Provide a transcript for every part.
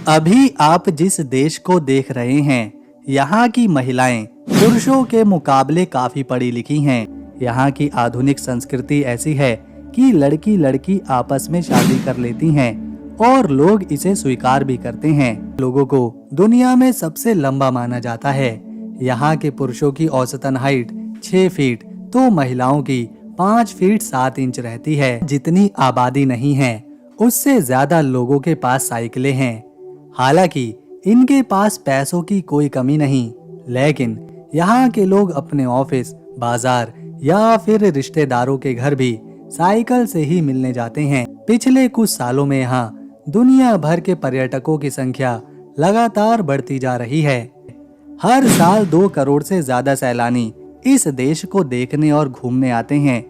अभी आप जिस देश को देख रहे हैं, यहाँ की महिलाएं पुरुषों के मुकाबले काफी पढ़ी लिखी हैं। यहाँ की आधुनिक संस्कृति ऐसी है कि लड़की लड़की आपस में शादी कर लेती हैं और लोग इसे स्वीकार भी करते हैं। लोगों को दुनिया में सबसे लंबा माना जाता है। यहाँ के पुरुषों की औसतन हाइट 6 फीट तो महिलाओं की 5 फीट 7 इंच रहती है। जितनी आबादी नहीं है उससे ज्यादा लोगों के पास साइकिलें हैं। हालांकि इनके पास पैसों की कोई कमी नहीं, लेकिन यहाँ के लोग अपने ऑफिस, बाजार या फिर रिश्तेदारों के घर भी साइकिल से ही मिलने जाते हैं। पिछले कुछ सालों में यहाँ दुनिया भर के पर्यटकों की संख्या लगातार बढ़ती जा रही है। हर साल 2 करोड़ से ज्यादा सैलानी इस देश को देखने और घूमने आते हैं,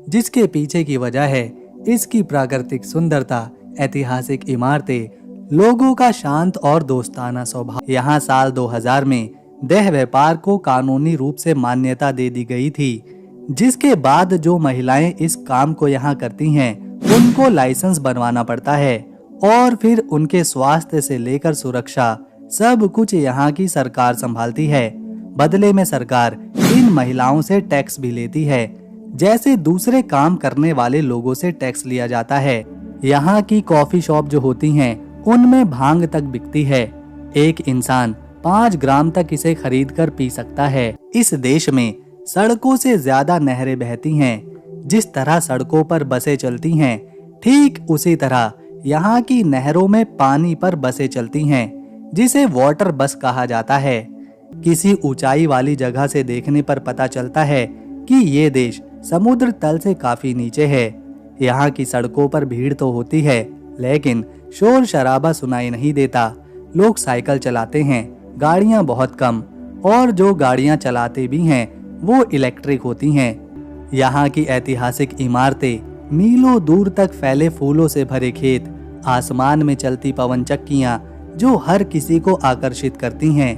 जिसके पीछे की वजह है इसकी प्राकृतिक सुंदरता, ऐतिहासिक इमारतें, लोगों का शांत और दोस्ताना स्वभाव। यहाँ साल 2000 में देह व्यापार को कानूनी रूप से मान्यता दे दी गई थी, जिसके बाद जो महिलाएं इस काम को यहाँ करती हैं उनको लाइसेंस बनवाना पड़ता है और फिर उनके स्वास्थ्य से लेकर सुरक्षा सब कुछ यहाँ की सरकार संभालती है। बदले में सरकार इन महिलाओं से टैक्स भी लेती है, जैसे दूसरे काम करने वाले लोगों से टैक्स लिया जाता है। यहाँ की कॉफी शॉप जो होती हैं उनमें भांग तक बिकती है। एक इंसान 5 ग्राम तक इसे खरीद कर पी सकता है। इस देश में सड़कों से ज्यादा नहरें बहती हैं। जिस तरह सड़कों पर बसें चलती हैं, ठीक उसी तरह यहाँ की नहरों में पानी पर बसें चलती हैं, जिसे वाटर बस कहा जाता है। किसी ऊंचाई वाली जगह से देखने पर पता चलता है कि ये देश समुद्र तल से काफी नीचे है। यहाँ की सड़कों पर भीड़ तो होती है, लेकिन शोर शराबा सुनाई नहीं देता। लोग साइकिल चलाते हैं, गाड़ियां बहुत कम, और जो गाड़ियां चलाते भी हैं वो इलेक्ट्रिक होती हैं। यहाँ की ऐतिहासिक इमारतें, मीलों दूर तक फैले फूलों से भरे खेत, आसमान में चलती पवन चक्कियां जो हर किसी को आकर्षित करती हैं।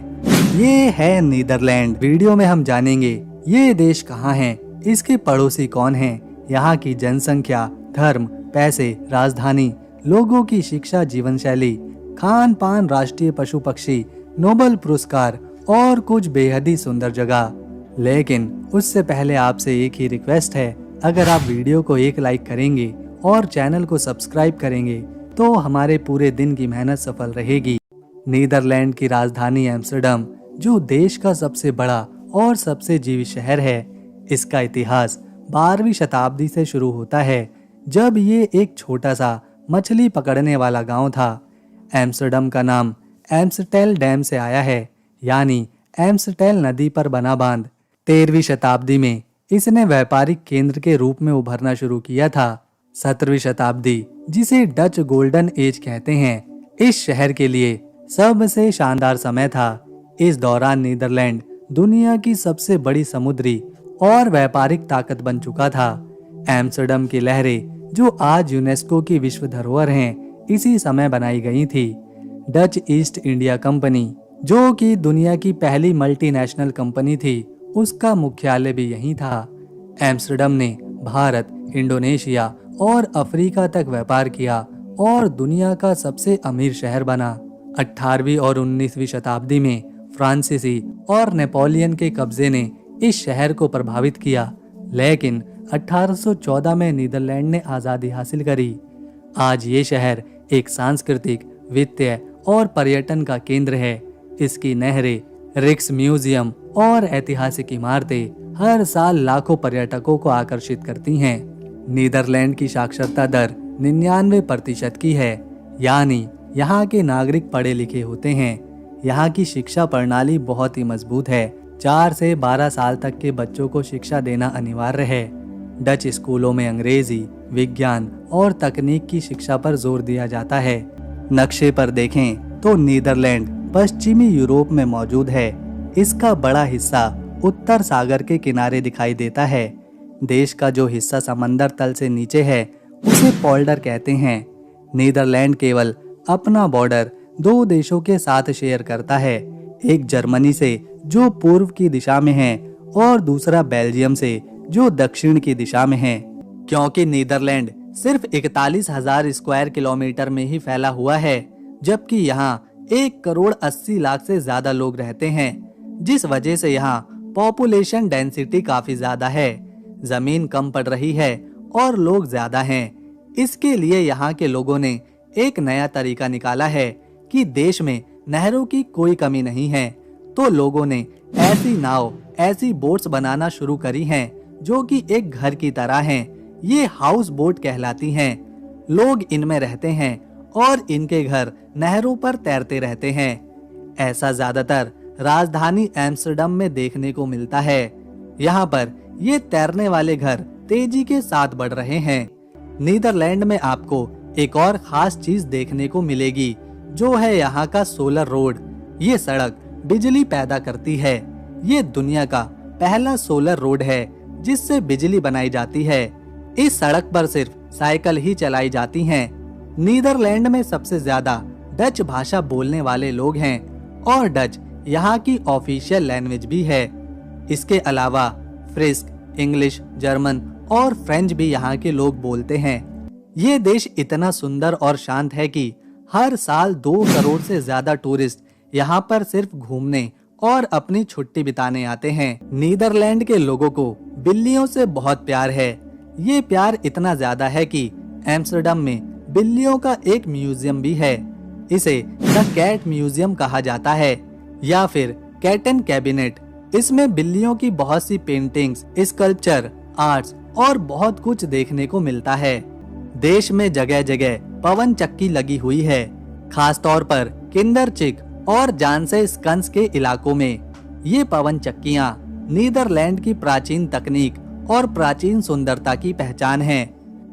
ये है नीदरलैंड। वीडियो में हम जानेंगे ये देश कहाँ है, इसके पड़ोसी कौन हैं, यहाँ की जनसंख्या, धर्म, पैसे, राजधानी, लोगों की शिक्षा, जीवन शैली, खान पान, राष्ट्रीय पशु पक्षी, नोबेल पुरस्कार और कुछ बेहद ही सुंदर जगह। लेकिन उससे पहले आपसे एक ही रिक्वेस्ट है, अगर आप वीडियो को एक लाइक करेंगे और चैनल को सब्सक्राइब करेंगे तो हमारे पूरे दिन की मेहनत सफल रहेगी। नीदरलैंड की राजधानी एम्स्टर्डम, जो देश का सबसे बड़ा और सबसे जीवित शहर है, इसका इतिहास 12वीं शताब्दी से शुरू होता है, जब ये एक छोटा सा मछली पकड़ने वाला गांव था। एम्स्टर्डम का नाम एम्स्टेल डैम से आया है, यानी एम्स्टेल नदी पर बना बांध। 13वीं शताब्दी में इसने व्यापारिक केंद्र के रूप में उभरना शुरू किया था। 17वीं शताब्दी, जिसे डच गोल्डन एज कहते हैं, इस शहर के लिए सबसे शानदार समय था। इस दौरान नीदरलैंड दुनिया की सबसे बड़ी समुद्री और व्यापारिक ताकत बन चुका था। एम्स्टर्डम की लहरें, जो आज यूनेस्को की विश्व धरोहर हैं, इसी समय बनाई गई थी। डच ईस्ट इंडिया कंपनी, जो कि दुनिया की पहली मल्टीनेशनल कंपनी थी, उसका मुख्यालय भी यहीं था। एम्स्टर्डम ने भारत, इंडोनेशिया और अफ्रीका तक व्यापार किया और दुनिया का सबसे अमीर शहर बना। 18वीं और 19वीं शताब्दी में फ्रांसीसी और नेपोलियन के कब्जे ने इस शहर को प्रभावित किया, लेकिन 1814 में नीदरलैंड ने आज़ादी हासिल करी। आज ये शहर एक सांस्कृतिक, वित्तीय और पर्यटन का केंद्र है। इसकी नहरें, रिक्स म्यूजियम और ऐतिहासिक इमारतें हर साल लाखों पर्यटकों को आकर्षित करती हैं। नीदरलैंड की साक्षरता दर 99% की है, यानी यहाँ के नागरिक पढ़े लिखे होते हैं। यहाँ की शिक्षा प्रणाली बहुत ही मजबूत है। 4 से 12 साल तक के बच्चों को शिक्षा देना अनिवार्य है। डच स्कूलों में अंग्रेजी, विज्ञान और तकनीक की शिक्षा पर जोर दिया जाता है। नक्शे पर देखें तो नीदरलैंड पश्चिमी यूरोप में मौजूद है। इसका बड़ा हिस्सा उत्तर सागर के किनारे दिखाई देता है। देश का जो हिस्सा समंदर तल से नीचे है उसे पोल्डर कहते हैं। नीदरलैंड केवल अपना बॉर्डर 2 देशों के साथ शेयर करता है, एक जर्मनी से जो पूर्व की दिशा में है और दूसरा बेल्जियम से जो दक्षिण की दिशा में है। क्योंकि नीदरलैंड सिर्फ 41,000 स्क्वायर किलोमीटर में ही फैला हुआ है, जबकि यहाँ 1 करोड़ 80 लाख से ज्यादा लोग रहते हैं, जिस वजह से यहाँ पॉपुलेशन डेंसिटी काफी ज्यादा है। जमीन कम पड़ रही है और लोग ज्यादा हैं। इसके लिए यहाँ के लोगों ने एक नया तरीका निकाला है कि देश में नहरों की कोई कमी नहीं है, तो लोगों ने ऐसी नाव, ऐसी बोट्स बनाना शुरू करी हैं जो कि एक घर की तरह हैं। ये हाउस बोट कहलाती हैं। लोग इनमें रहते हैं और इनके घर नहरों पर तैरते रहते हैं। ऐसा ज्यादातर राजधानी एम्स्टर्डम में देखने को मिलता है। यहाँ पर ये तैरने वाले घर तेजी के साथ बढ़ रहे हैं। नीदरलैंड में आपको एक और खास चीज देखने को मिलेगी, जो है यहाँ का सोलर रोड। ये सड़क बिजली पैदा करती है। ये दुनिया का पहला सोलर रोड है जिससे बिजली बनाई जाती है। इस सड़क पर सिर्फ साइकिल ही चलाई जाती हैं। नीदरलैंड में सबसे ज्यादा डच भाषा बोलने वाले लोग हैं और डच यहाँ की ऑफिशियल लैंग्वेज भी है। इसके अलावा फ्रिस्क, इंग्लिश, जर्मन और फ्रेंच भी यहाँ के लोग बोलते हैं। ये देश इतना सुंदर और शांत है कि हर साल 2 करोड़ से ज्यादा टूरिस्ट यहाँ पर सिर्फ घूमने और अपनी छुट्टी बिताने आते हैं। नीदरलैंड के लोगों को बिल्लियों से बहुत प्यार है। ये प्यार इतना ज्यादा है कि एम्स्टर्डम में बिल्लियों का एक म्यूजियम भी है। इसे द कैट म्यूजियम कहा जाता है या फिर कैटन कैबिनेट। इसमें बिल्लियों की बहुत सी पेंटिंग्स, स्कल्पचर, आर्ट्स और बहुत कुछ देखने को मिलता है। देश में जगह जगह पवन चक्की लगी हुई है, खास तौर पर किंडरचिक और जानसे स्कंस के इलाकों में। ये पवन चक्कियां नीदरलैंड की प्राचीन तकनीक और प्राचीन सुंदरता की पहचान है।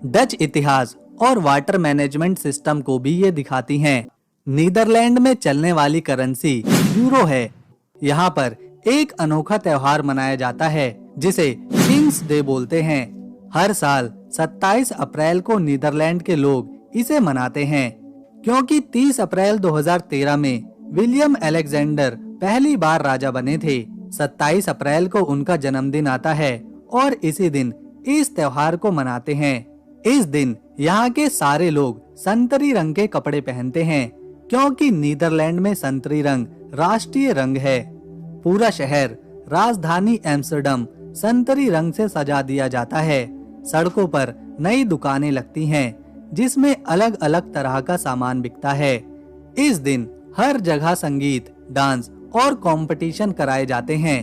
डच इतिहास और वाटर मैनेजमेंट सिस्टम को भी ये दिखाती हैं। नीदरलैंड में चलने वाली करेंसी यूरो है। यहाँ पर एक अनोखा त्योहार मनाया जाता है जिसे किंग्स डे बोलते हैं। हर साल 27 अप्रैल को नीदरलैंड के लोग इसे मनाते हैं, क्योंकि 30 अप्रैल 2013 में विलियम अलेक्जेंडर पहली बार राजा बने थे। 27 अप्रैल को उनका जन्मदिन आता है और इसी दिन इस त्योहार को मनाते हैं। इस दिन यहाँ के सारे लोग संतरी रंग के कपड़े पहनते हैं, क्योंकि नीदरलैंड में संतरी रंग राष्ट्रीय रंग है। पूरा शहर, राजधानी एम्स्टर्डम संतरी रंग से सजा दिया जाता है। सड़कों पर नई दुकानें लगती हैं, जिसमें अलग अलग तरह का सामान बिकता है। इस दिन हर जगह संगीत, डांस और कंपटीशन कराए जाते हैं।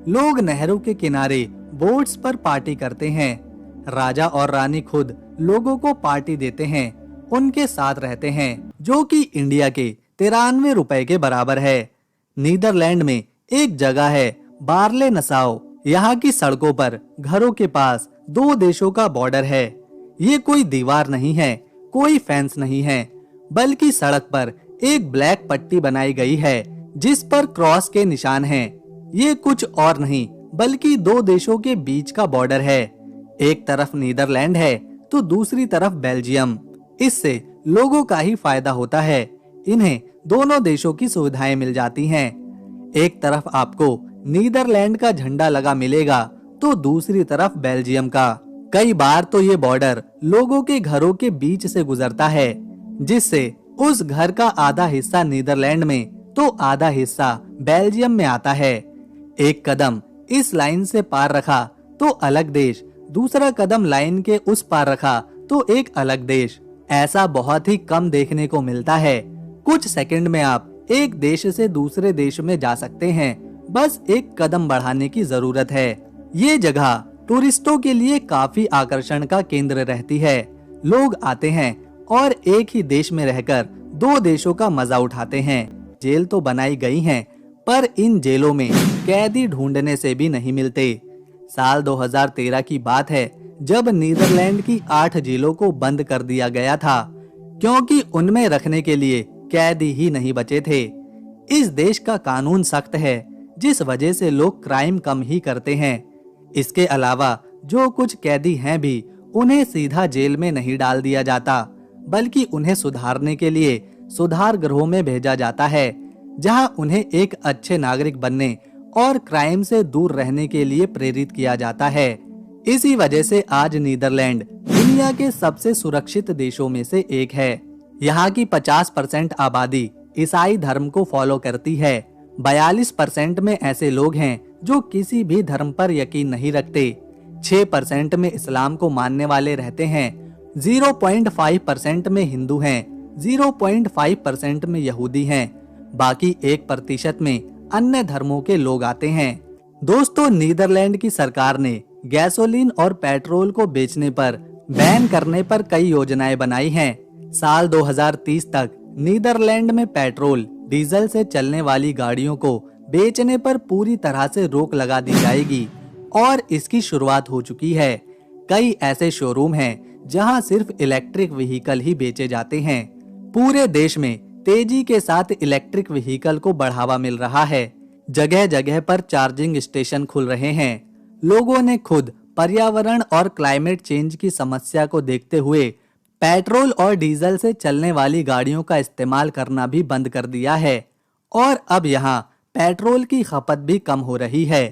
लोग नहरों के किनारे बोट्स पर पार्टी करते हैं। राजा और रानी खुद लोगों को पार्टी देते हैं, उनके साथ रहते हैं, जो कि इंडिया के 93 रुपए के बराबर है। नीदरलैंड में एक जगह है बार्ले नसाओ। यहाँ की सड़कों पर घरों के पास 2 देशों का बॉर्डर है। ये कोई दीवार नहीं है, कोई फेंस नहीं है, बल्कि सड़क पर एक ब्लैक पट्टी बनाई गई है जिस पर क्रॉस के निशान हैं। ये कुछ और नहीं बल्कि 2 देशों के बीच का बॉर्डर है। एक तरफ नीदरलैंड है तो दूसरी तरफ बेल्जियम। इससे लोगों का ही फायदा होता है। इन्हें दोनों देशों की सुविधाएं मिल जाती हैं। एक तरफ आपको नीदरलैंड का झंडा लगा मिलेगा तो दूसरी तरफ बेल्जियम का। कई बार तो ये बॉर्डर लोगों के घरों के बीच से गुजरता है, जिससे उस घर का आधा हिस्सा नीदरलैंड में तो आधा हिस्सा बेल्जियम में आता है। एक कदम इस लाइन से पार रखा तो अलग देश, दूसरा कदम लाइन के उस पार रखा तो एक अलग देश। ऐसा बहुत ही कम देखने को मिलता है। कुछ सेकंड में आप एक देश से दूसरे देश में जा सकते हैं, बस एक कदम बढ़ाने की जरूरत है। ये जगह टूरिस्टों के लिए काफी आकर्षण का केंद्र रहती है। लोग आते हैं और एक ही देश में रहकर 2 देशों का मजा उठाते हैं। जेल तो बनाई गई हैं, पर इन जेलों में कैदी ढूंढने से भी नहीं मिलते। साल 2013 की बात है जब नीदरलैंड की 8 जेलों को बंद कर दिया गया था, क्योंकि उनमें रखने के लिए कैदी ही नहीं बचे थे। इस देश का कानून सख्त है, जिस वजह से लोग क्राइम कम ही करते हैं। इसके अलावा जो कुछ कैदी हैं भी, उन्हें सीधा जेल में नहीं डाल दिया जाता, बल्कि उन्हें सुधारने के लिए सुधार गृहों में भेजा जाता है, जहां उन्हें एक अच्छे नागरिक बनने और क्राइम से दूर रहने के लिए प्रेरित किया जाता है। इसी वजह से आज नीदरलैंड दुनिया के सबसे सुरक्षित देशों में से एक है। यहाँ की 50% आबादी ईसाई धर्म को फॉलो करती है। 42% में ऐसे लोग हैं जो किसी भी धर्म पर यकीन नहीं रखते। 6% में इस्लाम को मानने वाले रहते हैं। 0.5% में हिंदू हैं। 0.5% में यहूदी हैं। बाकी 1% में अन्य धर्मों के लोग आते हैं। दोस्तों, नीदरलैंड की सरकार ने गैसोलीन और पेट्रोल को बेचने पर, बैन करने पर कई योजनाएं बनाई हैं। साल 2030 तक नीदरलैंड में पेट्रोल डीजल से चलने वाली गाड़ियों को बेचने पर पूरी तरह से रोक लगा दी जाएगी और इसकी शुरुआत हो चुकी है। कई ऐसे शोरूम हैं जहां सिर्फ इलेक्ट्रिक व्हीकल ही बेचे जाते हैं। पूरे देश में तेजी के साथ इलेक्ट्रिक व्हीकल को बढ़ावा मिल रहा है। जगह जगह पर चार्जिंग स्टेशन खुल रहे हैं। लोगों ने खुद पर्यावरण और क्लाइमेट चेंज की समस्या को देखते हुए पेट्रोल और डीजल से चलने वाली गाड़ियों का इस्तेमाल करना भी बंद कर दिया है और अब यहाँ पेट्रोल की खपत भी कम हो रही है।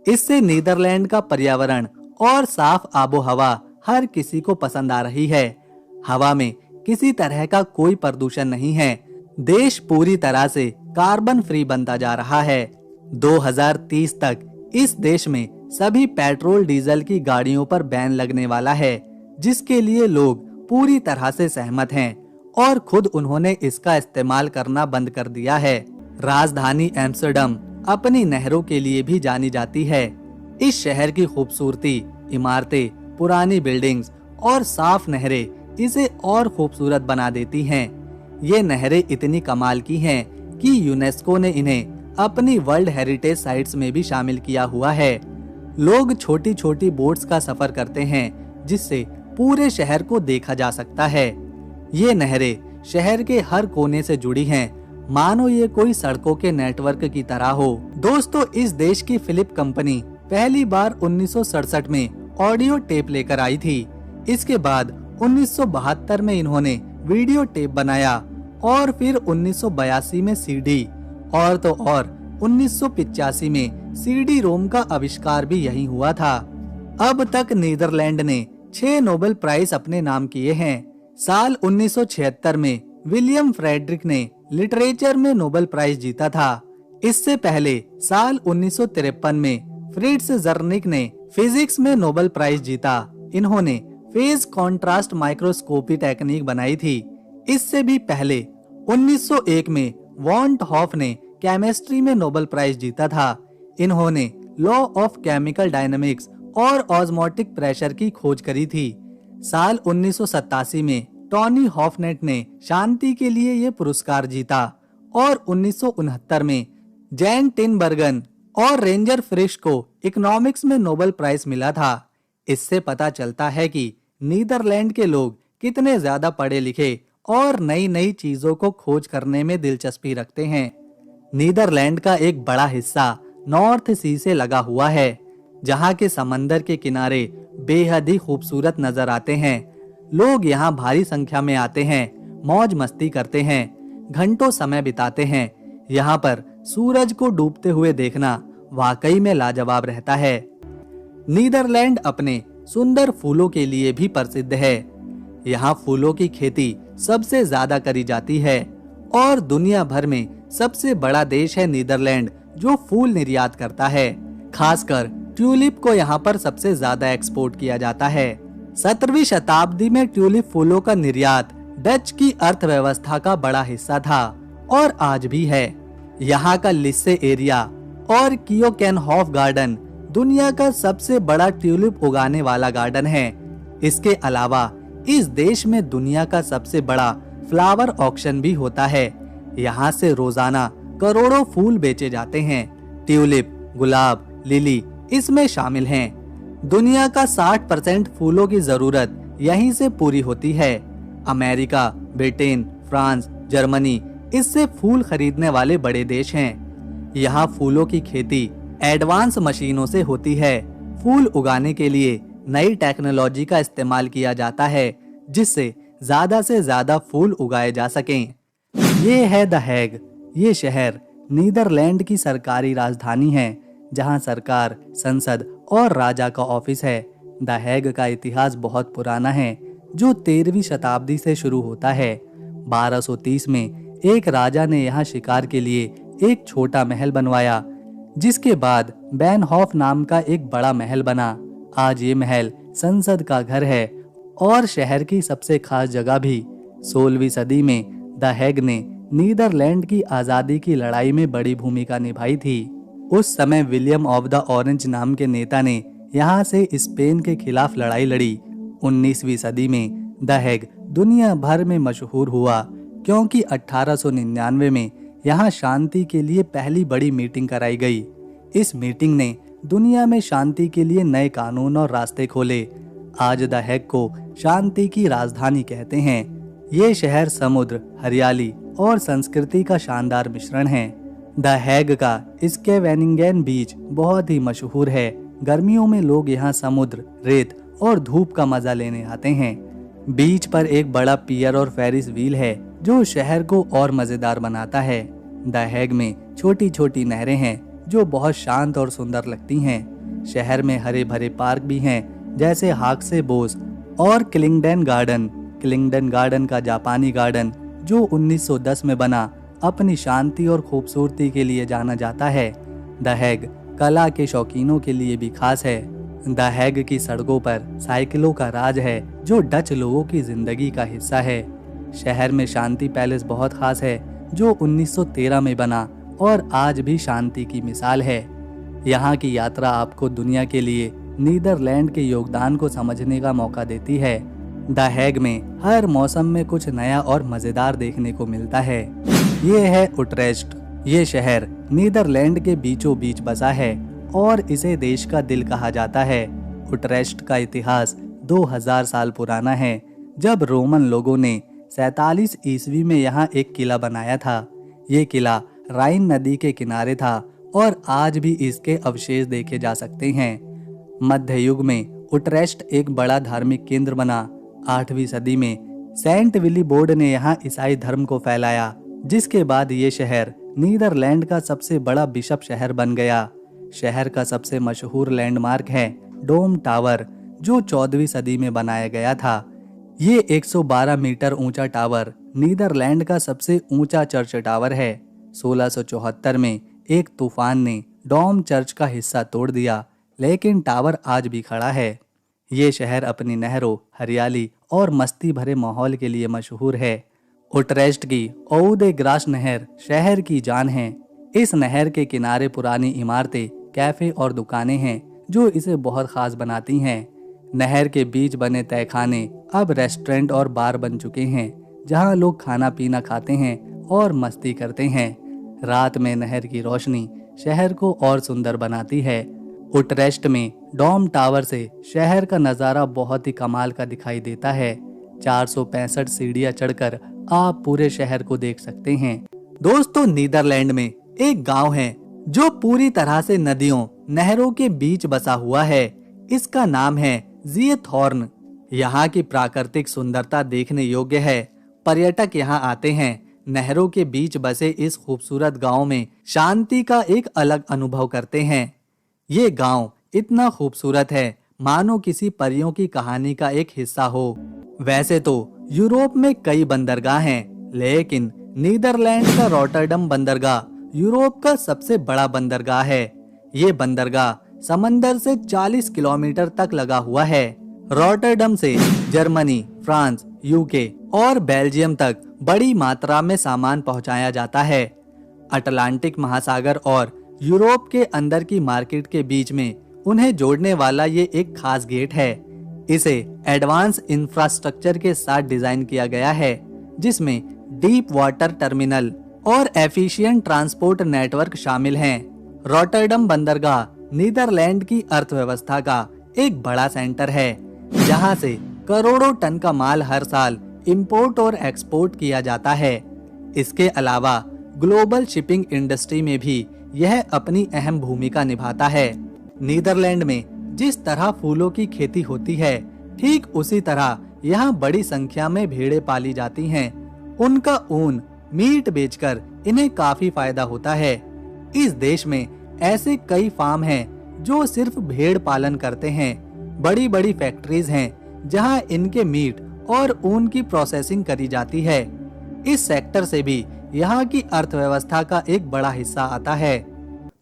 इससे नीदरलैंड का पर्यावरण और साफ आबो हवा हर किसी को पसंद आ रही है। हवा में किसी तरह का कोई प्रदूषण नहीं है। देश पूरी तरह से कार्बन फ्री बनता जा रहा है। 2030 तक इस देश में सभी पेट्रोल डीजल की गाड़ियों पर बैन लगने वाला है, जिसके लिए लोग पूरी तरह से सहमत हैं और खुद उन्होंने इसका इस्तेमाल करना बंद कर दिया है। राजधानी एम्स्टर्डम अपनी नहरों के लिए भी जानी जाती है। इस शहर की खूबसूरती, इमारतें, पुरानी बिल्डिंग्स और साफ नहरें इसे और खूबसूरत बना देती हैं। ये नहरें इतनी कमाल की हैं कि यूनेस्को ने इन्हें अपनी वर्ल्ड हेरिटेज साइट्स में भी शामिल किया हुआ है। लोग छोटी छोटी बोट्स का सफर करते हैं जिससे पूरे शहर को देखा जा सकता है। ये नहरें शहर के हर कोने से जुड़ी हैं, मानो ये कोई सड़कों के नेटवर्क की तरह हो। दोस्तों, इस देश की फिलिप कंपनी पहली बार 1967 में ऑडियो टेप लेकर आई थी। इसके बाद 1972 में इन्होंने वीडियो टेप बनाया और फिर 1982 में सीडी और तो और 1985 में सीडी रोम का आविष्कार भी यही हुआ था। अब तक नीदरलैंड ने 6 नोबेल प्राइज अपने नाम किए हैं। साल 1976 में विलियम फ्रेडरिक ने लिटरेचर में नोबेल प्राइज जीता था। इससे पहले साल 1953 में फ्रिट्ज जर्निक ने फिजिक्स में नोबेल प्राइज जीता। इन्होंने फेज कॉन्ट्रास्ट माइक्रोस्कोपी टेक्निक बनाई थी। इससे भी पहले 1901 में वॉन हॉफ ने केमिस्ट्री में नोबेल प्राइज जीता था। इन्होंने लॉ ऑफ केमिकल डायनामिक्स और ऑस्मोटिक प्रेशर की खोज करी थी। साल 1987 में टॉनी हॉफनेट ने शांति के लिए ये पुरस्कार जीता और 1969 में जैन टिनबर्गन और रेंजर फ्रिश को इकोनॉमिक्स में नोबेल प्राइज मिला था। इससे पता चलता है कि नीदरलैंड के लोग कितने ज्यादा पढ़े लिखे और नई नई चीजों को खोज करने में दिलचस्पी रखते हैं। नीदरलैंड का एक बड़ा हिस्सा नॉर्थ सी से लगा हुआ है, जहाँ के समंदर के किनारे बेहद ही खूबसूरत नजर आते हैं। लोग यहाँ भारी संख्या में आते हैं, मौज मस्ती करते हैं, घंटों समय बिताते हैं। यहाँ पर सूरज को डूबते हुए देखना वाकई में लाजवाब रहता है। नीदरलैंड अपने सुंदर फूलों के लिए भी प्रसिद्ध है। यहाँ फूलों की खेती सबसे ज्यादा करी जाती है और दुनिया भर में सबसे बड़ा देश है नीदरलैंड, जो फूल निर्यात करता है। खासकर ट्यूलिप को यहाँ पर सबसे ज्यादा एक्सपोर्ट किया जाता है। 17वीं शताब्दी में ट्यूलिप फूलों का निर्यात डच की अर्थव्यवस्था का बड़ा हिस्सा था और आज भी है। यहाँ का लिस्से एरिया और कियोकेनहॉफ गार्डन दुनिया का सबसे बड़ा ट्यूलिप उगाने वाला गार्डन है। इसके अलावा इस देश में दुनिया का सबसे बड़ा फ्लावर ऑक्शन भी होता है। यहाँ से रोजाना करोड़ों फूल बेचे जाते हैं। ट्यूलिप, गुलाब, लिली इसमें शामिल हैं। दुनिया का 60% फूलों की जरूरत यहीं से पूरी होती है। अमेरिका, ब्रिटेन, फ्रांस, जर्मनी इससे फूल खरीदने वाले बड़े देश हैं। यहाँ फूलों की खेती एडवांस मशीनों से होती है। फूल उगाने के लिए नई टेक्नोलॉजी का इस्तेमाल किया जाता है, जिससे ज्यादा से ज्यादा फूल उगाए जा सकें। ये है द हैग। ये शहर नीदरलैंड की सरकारी राजधानी है, जहां सरकार, संसद और राजा का ऑफिस है। द हैग का इतिहास बहुत पुराना है, जो 13वीं शताब्दी से शुरू होता है। 1230 में एक राजा ने यहाँ शिकार के लिए एक छोटा महल बनवाया, जिसके बाद बैनहॉफ नाम का एक बड़ा महल बना। आज ये महल संसद का घर है और शहर की सबसे खास जगह भी। 16वीं सदी में द हेग ने नीदरलैंड की आजादी की लड़ाई में बड़ी भूमिका निभाई थी। उस समय विलियम ऑफ द ऑरेंज नाम के नेता ने यहाँ से स्पेन के खिलाफ लड़ाई लड़ी। 19वीं सदी में द हेग दुनिया भर में मशहूर हुआ क्योंकि 1899 में यहाँ शांति के लिए पहली बड़ी मीटिंग कराई गई। इस मीटिंग ने दुनिया में शांति के लिए नए कानून और रास्ते खोले। आज द हेग को शांति की राजधानी कहते हैं। ये शहर समुद्र, हरियाली और संस्कृति का शानदार मिश्रण है। द हेग का स्केवेनिंगेन बीच बहुत ही मशहूर है। गर्मियों में लोग यहाँ समुद्र, रेत और धूप का मजा लेने आते हैं। बीच पर एक बड़ा पियर और फेरिस व्हील है जो शहर को और मजेदार बनाता है। द हेग में छोटी छोटी नहरें हैं जो बहुत शांत और सुंदर लगती हैं। शहर में हरे भरे पार्क भी हैं जैसे हाक्से बोस और क्लिंगडन गार्डन। क्लिंगडन गार्डन का जापानी गार्डन जो 1910 में बना, अपनी शांति और खूबसूरती के लिए जाना जाता है। द हेग कला के शौकीनों के लिए भी खास है। द हेग की सड़कों पर साइकिलों का राज है जो डच लोगों की जिंदगी का हिस्सा है। शहर में शांति पैलेस बहुत खास है जो 1913 में बना और आज भी शांति की मिसाल है। यहाँ की यात्रा आपको दुनिया के लिए नीदरलैंड के योगदान को समझने का मौका देती है। द हेग में हर मौसम में कुछ नया और मजेदार देखने को मिलता है। ये है उट्रेस्ट। ये शहर नीदरलैंड के बीचों बीच बसा है और इसे देश का दिल कहा जाता है। उट्रेस्ट का इतिहास 2000 साल पुराना है, जब रोमन लोगों ने 47 ईस्वी में यहाँ एक किला बनाया था। ये किला राइन नदी के किनारे था और आज भी इसके अवशेष देखे जा सकते हैं। मध्य युग में उट्रेस्ट एक बड़ा धार्मिक केंद्र बना। 8वीं सदी में सेंट विलीबोर्ड ने यहाँ ईसाई धर्म को फैलाया, जिसके बाद ये शहर नीदरलैंड का सबसे बड़ा बिशप शहर बन गया। शहर का सबसे मशहूर लैंडमार्क है डोम टावर, जो 14वीं सदी में बनाया गया था। ये 112 मीटर ऊंचा टावर नीदरलैंड का सबसे ऊंचा चर्च टावर है। 1674 में एक तूफान ने डोम चर्च का हिस्सा तोड़ दिया, लेकिन टावर आज भी खड़ा है। ये शहर अपनी नहरों, हरियाली और मस्ती भरे माहौल के लिए मशहूर है। उट्रेस्ट की ओउ दे ग्रास नहर शहर की जान है। इस नहर के किनारे पुरानी इमारतें, कैफे और दुकानें हैं जो इसे बहुत खास बनाती हैं। नहर के बीच बने तहखाने अब रेस्टोरेंट और बार बन चुके हैं, जहां लोग खाना पीना खाते हैं और मस्ती करते हैं। रात में नहर की रोशनी शहर को और सुंदर बनाती है। उट्रेस्ट में डोम टावर से शहर का नज़ारा बहुत ही कमाल का दिखाई देता है। 465 सीढ़ियां चढ़कर आप पूरे शहर को देख सकते हैं। दोस्तों, नीदरलैंड में एक गांव है जो पूरी तरह से नदियों, नहरों के बीच बसा हुआ है। इसका नाम है ज़िएथॉर्न। यहाँ की प्राकृतिक सुंदरता देखने योग्य है। पर्यटक यहाँ आते हैं। नहरों के बीच बसे इस खूबसूरत गांव में शांति का एक अलग अनुभव करते हैं। ये गांव इतना खूबसूरत है मानो किसी परियों की कहानी का एक हिस्सा हो। वैसे तो यूरोप में कई बंदरगाह हैं, लेकिन नीदरलैंड का रॉटरडम बंदरगाह यूरोप का सबसे बड़ा बंदरगाह है। ये बंदरगाह समंदर से 40 किलोमीटर तक लगा हुआ है। रॉटरडम से जर्मनी, फ्रांस, यूके और बेल्जियम तक बड़ी मात्रा में सामान पहुंचाया जाता है। अटलांटिक महासागर और यूरोप के अंदर की मार्केट के बीच में उन्हें जोड़ने वाला ये एक खास गेट है। इसे एडवांस इंफ्रास्ट्रक्चर के साथ डिजाइन किया गया है, जिसमें डीप वाटर टर्मिनल और एफिशिएंट ट्रांसपोर्ट नेटवर्क शामिल हैं। रॉटरडम बंदरगाह नीदरलैंड की अर्थव्यवस्था का एक बड़ा सेंटर है, जहां से करोड़ों टन का माल हर साल इंपोर्ट और एक्सपोर्ट किया जाता है। इसके अलावा ग्लोबल शिपिंग इंडस्ट्री में भी यह अपनी अहम भूमिका निभाता है। नीदरलैंड में जिस तरह फूलों की खेती होती है, ठीक उसी तरह यहाँ बड़ी संख्या में भेड़ें पाली जाती हैं। उनका ऊन, मीट बेचकर इन्हें काफी फायदा होता है। इस देश में ऐसे कई फार्म हैं जो सिर्फ भेड़ पालन करते हैं। बड़ी बड़ी फैक्ट्रीज हैं जहां इनके मीट और ऊन की प्रोसेसिंग करी जाती है। इस सेक्टर से भी यहाँ की अर्थव्यवस्था का एक बड़ा हिस्सा आता है।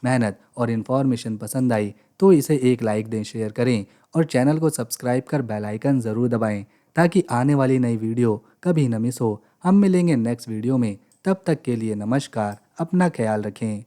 मेहनत और इन्फॉर्मेशन पसंद आई तो इसे एक लाइक दें, शेयर करें और चैनल को सब्सक्राइब कर बेल आइकन ज़रूर दबाएं ताकि आने वाली नई वीडियो कभी न मिस हो। हम मिलेंगे नेक्स्ट वीडियो में, तब तक के लिए नमस्कार, अपना ख्याल रखें।